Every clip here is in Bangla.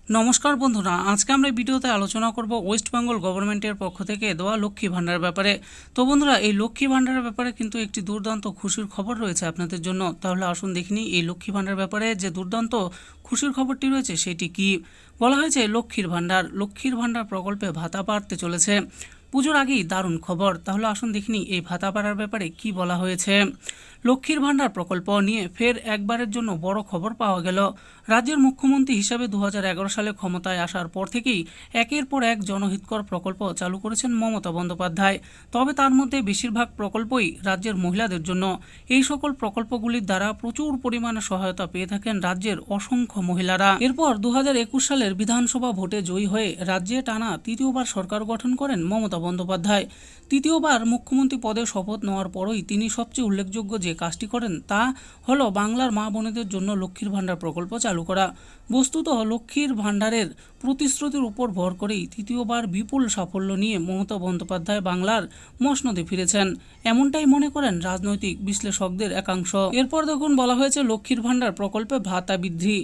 নমস্কার বন্ধুরা, আজকে আমরা এই ভিডিওতে আলোচনা করব ওয়েস্ট বেঙ্গল গভর্নমেন্টের পক্ষ থেকে দেওয়া লক্ষ্মী ভাণ্ডার ব্যাপারে। তো বন্ধুরা, এই লক্ষ্মী ভাণ্ডারের ব্যাপারে কিন্তু একটি দুর্দান্ত খুশির খবর রয়েছে আপনাদের জন্য। তাহলে আসুন দেখিনি এই লক্ষ্মী ভাণ্ডার ব্যাপারে যে দুর্দান্ত খুশির খবরটি রয়েছে সেটি কি। বলা হয়েছে লক্ষ্মীর ভাণ্ডার প্রকল্পে ভাতা বাড়তে চলেছে। পুজোর আগেই দারুণ খবর। তাহলে আসুন দেখিনি এই ভাতা বাড়ার ব্যাপারে কি বলা হয়েছে। লক্ষ্মীর ভাণ্ডার প্রকল্প নিয়ে ফের একবারের জন্য বড় খবর পাওয়া গেল। রাজ্যের মুখ্যমন্ত্রী হিসাবে 2011 সালে ক্ষমতায় আসার পর থেকেই একের পর এক জনহিতকর প্রকল্প চালু করেছেন মমতা বন্দ্যোপাধ্যায়। তবে তার মধ্যে বেশিরভাগ প্রকল্পই রাজ্যের মহিলাদের জন্য। এই সকল প্রকল্পগুলির দ্বারা প্রচুর পরিমাণে সহায়তা পেয়ে থাকেন রাজ্যের অসংখ্য মহিলারা। এরপর 2021 সালের বিধানসভা ভোটে জয়ী হয়ে রাজ্যে টানা তৃতীয়বার সরকার গঠন করেন মমতা বন্দ্যোপাধ্যায়। তৃতীয়বার মুখ্যমন্ত্রী পদে শপথ নেওয়ার পরই তিনি সবচেয়ে উল্লেখযোগ্য যে কাজটি করেন তা হলো বাংলার মা বোনেদের জন্য লক্ষ্মীর ভাণ্ডার প্রকল্প চালু করা। বস্তুত লক্ষ্মীর ভাণ্ডারের প্রতিশ্রুতির উপর ভর করেই তৃতীয়বার বিপুল সাফল্য নিয়ে মমতা বন্দ্যোপাধ্যায় বাংলার মসনদে ফিরেছেন, এমনটাই মনে করেন রাজনৈতিক বিশ্লেষকদের একাংশ। এরপর দেখুন, বলা হয়েছে লক্ষ্মীর ভাণ্ডার প্রকল্পে ভাতা বৃদ্ধি।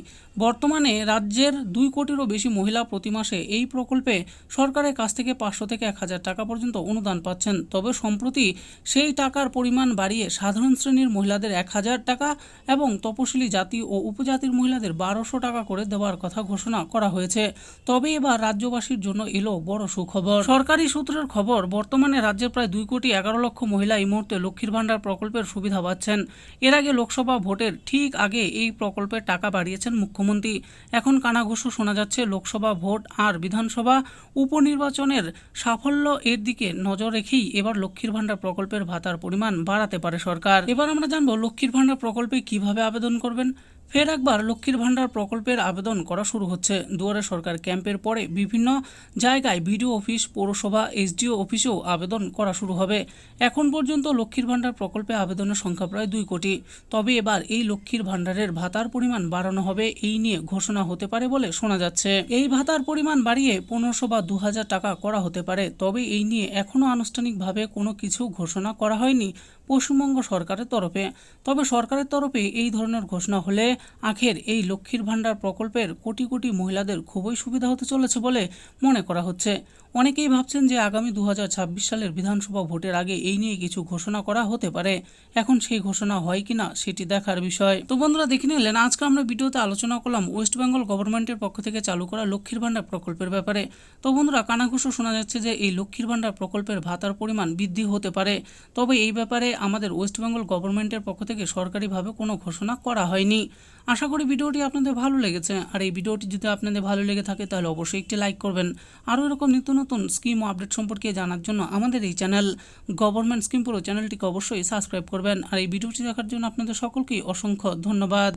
বর্তমানে রাজ্যের 2 কোটিরও বেশি মহিলা প্রতি মাসে এই প্রকল্পে সরকারের কাছ থেকে 500 থেকে 1000 টাকা পর্যন্ত অনুদান পাচ্ছেন। তবে সম্প্রতি সেই টাকার পরিমাণ বাড়িয়ে সাধারণ শ্রেণীর মহিলাদের 1000 টাকা এবং তপশিলি জাতি ও উপজাতির মহিলাদের 1200 টাকা করে দেওয়ার কথা ঘোষণা করা হয়েছে। তবে এবার রাজ্যবাসীর জন্য এলো বড় সুখবর। সরকারি সূত্রের খবর, বর্তমানে রাজ্যের প্রায় 2 কোটি 11 লক্ষ মহিলা এই মুহূর্তে লক্ষ্মীর ভাণ্ডার প্রকল্পের সুবিধা পাচ্ছেন। এর আগে লোকসভা ভোটের ঠিক আগে এই প্রকল্পের টাকা বাড়িয়েছেন মুখ্যমন্ত্রী। এখন কানাঘুষো শোনা যাচ্ছে লোকসভা ভোট আর বিধানসভা উপনির্বাচনের সাফল্য এর দিকে নজর রেখেই এবার লক্ষ্মীর ভাণ্ডার প্রকল্পের ভাতার পরিমাণ বাড়াতে পারে সরকার। এবার আমরা জানবো লক্ষ্মীর ভাণ্ডার প্রকল্পে কিভাবে আবেদন করবেন। ফের একবার লক্ষ্মীর ভাণ্ডার প্রকল্পের আবেদন করা শুরু হচ্ছে। দুয়ারে সরকার ক্যাম্পের পরে বিভিন্ন জায়গায় বিডিও অফিস, পৌরসভা, এসডিও অফিসেও আবেদন করা শুরু হবে। এখন পর্যন্ত লক্ষ্মীর ভাণ্ডার প্রকল্পে আবেদনের সংখ্যা প্রায় 2 কোটি। তবে এবার এই লক্ষ্মীর ভাণ্ডারের ভাতার পরিমাণ বাড়ানো হবে, এই নিয়ে ঘোষণা হতে পারে বলে শোনা যাচ্ছে। এই ভাতার পরিমাণ বাড়িয়ে 1500 বা 2000 টাকা করা হতে পারে। তবে এই নিয়ে এখনও আনুষ্ঠানিকভাবে কোনো কিছু ঘোষণা করা হয়নি পশ্চিমবঙ্গ সরকারের তরফে। তবে সরকারের তরফে এই ধরনের ঘোষণা হলে আখের এই লক্ষ্মীর ভাণ্ডার প্রকল্পের কোটি কোটি মহিলাদের খুবই সুবিধা হতে চলেছে বলে মনে করা হচ্ছে। অনেকেই ভাবছেন যে আগামী 2026 সালের বিধানসভা ভোটের আগে এই নিয়ে কিছু ঘোষণা করা হতে পারে। এখন সেই ঘোষণা হয় কিনা সেটি দেখার বিষয়। তো বন্ধুরা, দেখে নিলেন আজকে আমরা ভিডিওতে আলোচনা করলাম ওয়েস্ট বেঙ্গল গভর্নমেন্টের পক্ষ থেকে চালু করা লক্ষ্মীর ভাণ্ডার প্রকল্পের ব্যাপারে। তো বন্ধুরা, কানাঘুষো শোনা যাচ্ছে যে এই লক্ষ্মীর ভাণ্ডার প্রকল্পের ভাতার পরিমাণ বৃদ্ধি হতে পারে। তবে এই ব্যাপারে আমাদের ওয়েস্ট বেঙ্গল গভর্নমেন্টের পক্ষ থেকে সরকারিভাবে কোনো ঘোষণা করা হয়নি। আশা করি ভিডিওটি আপনাদের ভালো লেগেছে। আর এই ভিডিওটি যদি আপনাদের ভালো লেগে থাকে তাহলে অবশ্যই একটি লাইক করবেন। আরও এরকম নিত্য নতুন স্কিম ও আপডেট সম্পর্কে জানার জন্য আমাদের এই চ্যানেল গভর্নমেন্ট স্কিম পুরো চ্যানেলটিকে অবশ্যই সাবস্ক্রাইব করবেন। আর এই ভিডিওটি দেখার জন্য আপনাদের সকলকেই অসংখ্য ধন্যবাদ।